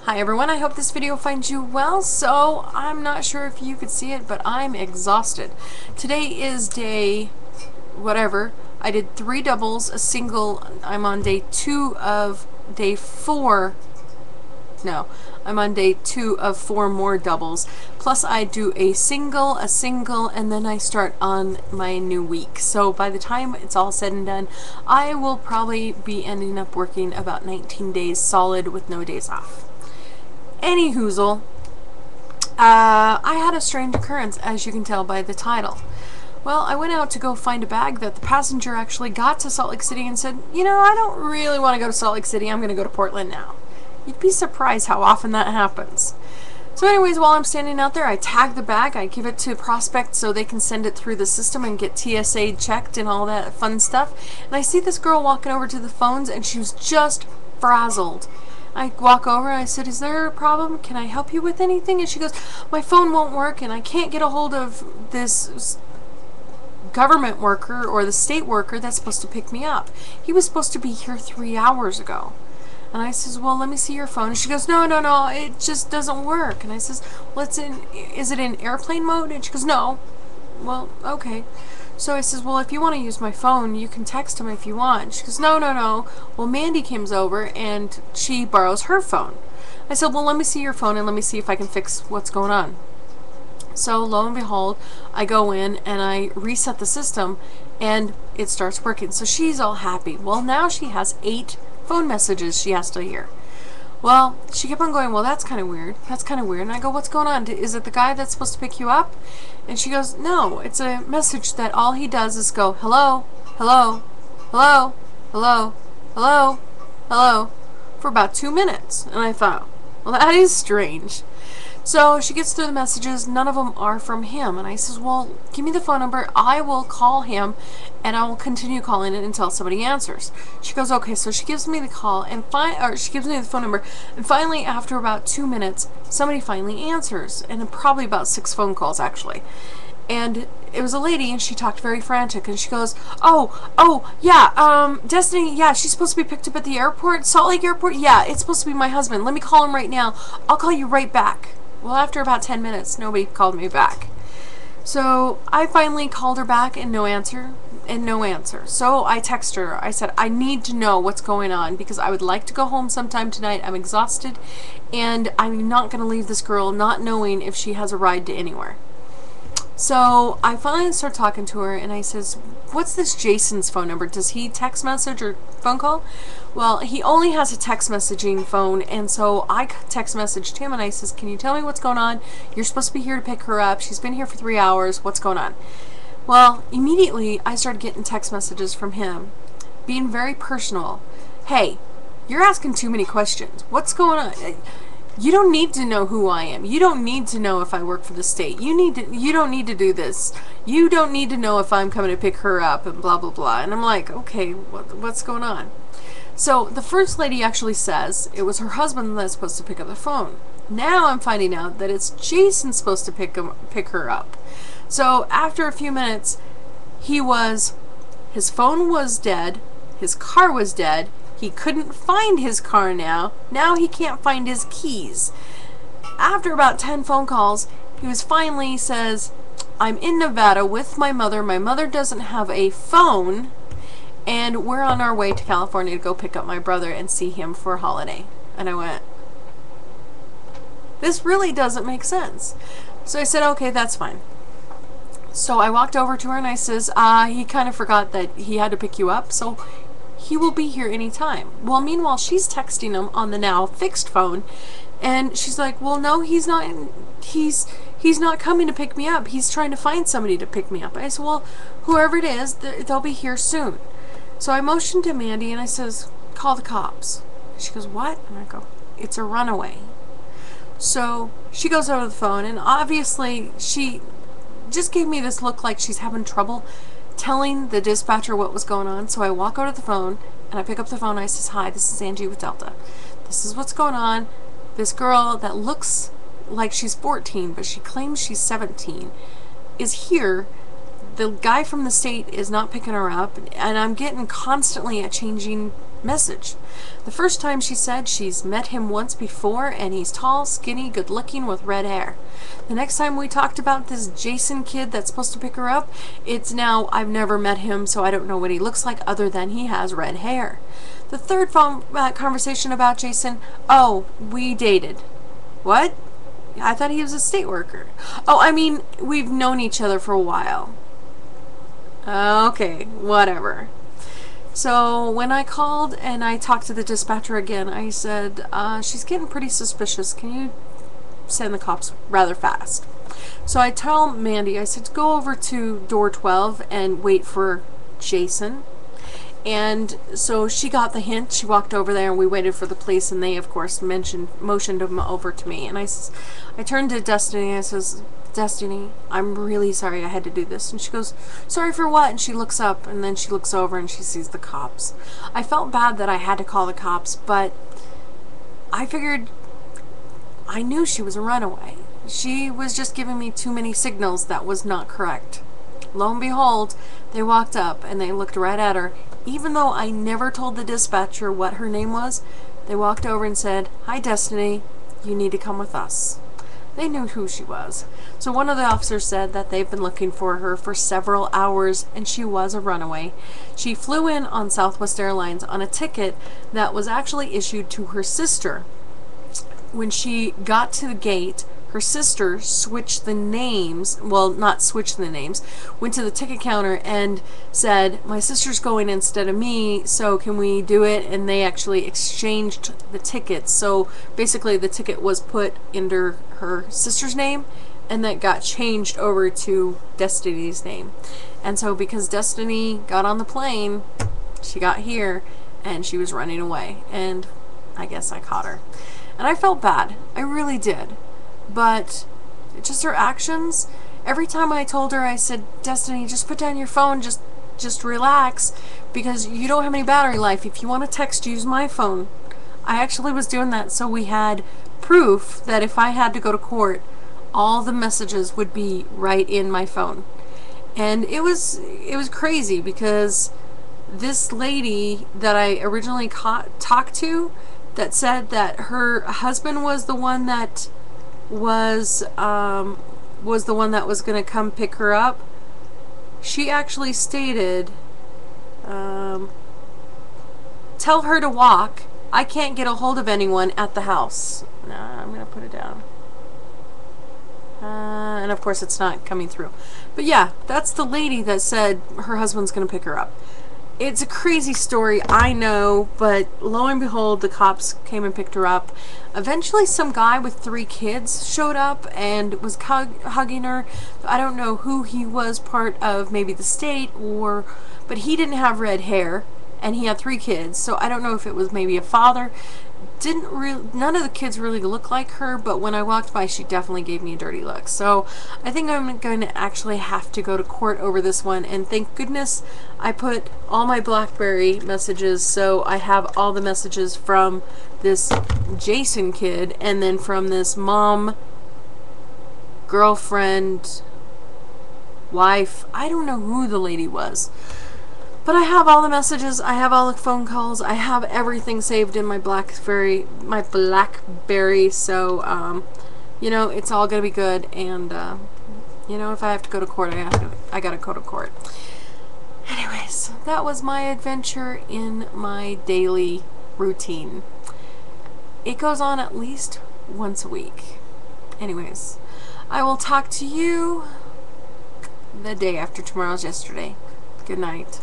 Hi everyone, I hope this video finds you well. So, I'm not sure if you could see it, but I'm exhausted. Today is day whatever. I did 3 doubles, a single. I'm on day 2 of day 4. No, I'm on day 2 of 4 more doubles. Plus I do a single, and then I start on my new week. So by the time it's all said and done, I will probably be ending up working about 19 days solid with no days off. Any hoozle, I had a strange occurrence, as you can tell by the title. Well, I went out to go find a bag that the passenger actually got to Salt Lake City and said, you know, I don't really want to go to Salt Lake City, I'm going to go to Portland now. You'd be surprised how often that happens. So anyways, while I'm standing out there, I tag the bag, I give it to Prospect so they can send it through the system and get TSA checked and all that fun stuff. And I see this girl walking over to the phones and she was just frazzled. I walk over and I said, is there a problem? Can I help you with anything? And she goes, my phone won't work and I can't get a hold of this government worker or the state worker that's supposed to pick me up. He was supposed to be here 3 hours ago. And I says, well, let me see your phone. And she goes, no, it just doesn't work. And I says, well, is it in airplane mode? And she goes, no. Well, okay. So I says, well, if you want to use my phone, you can text him if you want. She goes, no. Well, Mandy comes over and she borrows her phone. I said, well, let me see your phone and let me see if I can fix what's going on. So lo and behold, I go in and I reset the system and it starts working. So she's all happy. Well, now she has 8 phone messages she has to hear. Well, she kept on going, well, that's kind of weird. That's kind of weird. And I go, what's going on? Is it the guy that's supposed to pick you up? And she goes, no, it's a message that all he does is go, hello, hello, hello, hello, hello, hello, for about 2 minutes. And I thought, well, that is strange. So she gets through the messages, none of them are from him. And I says, well, give me the phone number, I will call him, and I will continue calling it until somebody answers. She goes, okay, so she gives me the call, and she gives me the phone number, and finally, after about 2 minutes, somebody finally answers, and probably about 6 phone calls, actually. And it was a lady, and she talked very frantic, and she goes, yeah, Destiny, yeah, she's supposed to be picked up at the airport, Salt Lake Airport, yeah, it's supposed to be my husband, let me call him right now, I'll call you right back. Well, after about 10 minutes, nobody called me back. So I finally called her back and no answer, and no answer. So I texted her. I said, I need to know what's going on because I would like to go home sometime tonight. I'm exhausted and I'm not going to leave this girl not knowing if she has a ride to anywhere. So I finally start talking to her and I says, what's this Jason's phone number? Does he text message or phone call? Well, he only has a text messaging phone, and so I text messaged him and I says, can you tell me what's going on? You're supposed to be here to pick her up. She's been here for 3 hours. What's going on? Well, immediately I started getting text messages from him, being very personal. Hey, you're asking too many questions. What's going on? You don't need to know who I am. You don't need to know if I work for the state. You don't need to do this. You don't need to know if I'm coming to pick her up and blah, blah, blah. And I'm like, okay, what's going on? So the first lady actually says it was her husband that's supposed to pick up the phone. Now I'm finding out that it's Jason supposed to pick her up. So after a few minutes, his phone was dead, his car was dead, he couldn't find his car now he can't find his keys. After about 10 phone calls, he finally says, I'm in Nevada with my mother doesn't have a phone, and we're on our way to California to go pick up my brother and see him for a holiday. And I went, this really doesn't make sense. So I said, okay, that's fine. So I walked over to her and I says, he kind of forgot that he had to pick you up, so he will be here anytime. Well, meanwhile, she's texting him on the now fixed phone, and she's like, well, no, he's not coming to pick me up. He's trying to find somebody to pick me up. I said, well, whoever it is, they'll be here soon. So I motioned to Mandy and I says, call the cops. She goes, what? And I go, it's a runaway. So she goes over the phone, and obviously she just gave me this look like she's having trouble telling the dispatcher what was going on. So I walk over to the phone and I pick up the phone and I says, hi, this is Angie with Delta. This is what's going on. This girl that looks like she's 14 but she claims she's 17 is here. The guy from the state is not picking her up, and I'm getting constantly a changing message. The first time she said she's met him once before and he's tall, skinny, good looking with red hair. The next time we talked about this Jason kid that's supposed to pick her up, it's now I've never met him, so I don't know what he looks like other than he has red hair. The third phone conversation about Jason, oh, we dated. What? I thought he was a state worker. Oh, I mean, we've known each other for a while. Okay, whatever. So when I called and I talked to the dispatcher again, I said, she's getting pretty suspicious. Can you send the cops rather fast? So I tell Mandy, I said, go over to door 12 and wait for Jason. And so she got the hint. She walked over there and we waited for the police, and they of course motioned him over to me. And I turned to Destiny and I says, Destiny, I'm really sorry I had to do this. And she goes, sorry for what? And she looks up and then she looks over and she sees the cops. I felt bad that I had to call the cops, but I figured I knew she was a runaway. She was just giving me too many signals that was not correct. Lo and behold, they walked up and they looked right at her. Even though I never told the dispatcher what her name was, they walked over and said, hi Destiny, you need to come with us. They knew who she was. So one of the officers said that they've been looking for her for several hours and she was a runaway. She flew in on Southwest Airlines on a ticket that was actually issued to her sister. When she got to the gate, her sister switched the names, well, not switched the names, went to the ticket counter and said, my sister's going instead of me, so can we do it? And they actually exchanged the tickets. So basically the ticket was put under her sister's name and that got changed over to Destiny's name. And so because Destiny got on the plane, she got here and she was running away. And I guess I caught her. And I felt bad. I really did. But just her actions, every time I told her, I said, Destiny, just put down your phone, just relax, because you don't have any battery life. If you want to text, use my phone. I actually was doing that so we had proof that if I had to go to court, all the messages would be right in my phone. And it was crazy because this lady that I originally talked to that said that her husband was the one that was the one that was going to come pick her up. She actually stated, tell her to walk. I can't get a hold of anyone at the house. Nah, I'm going to put it down. And of course it's not coming through. But yeah, that's the lady that said her husband's going to pick her up. It's a crazy story, I know, but lo and behold, the cops came and picked her up. Eventually, some guy with 3 kids showed up and was hugging her. I don't know who he was, part of maybe the state, but he didn't have red hair, and he had 3 kids, so I don't know if it was maybe a father. None of the kids really look like her, but when I walked by, she definitely gave me a dirty look. So I think I'm going to actually have to go to court over this one, and thank goodness I put all my BlackBerry messages, so I have all the messages from this Jason kid, and then from this mom, girlfriend, wife, I don't know who the lady was. But I have all the messages, I have all the phone calls, I have everything saved in my BlackBerry, so, you know, it's all going to be good, and, you know, if I have to go to court, I gotta go to court. Anyways, that was my adventure in my daily routine. It goes on at least once a week. Anyways, I will talk to you the day after tomorrow's yesterday. Good night.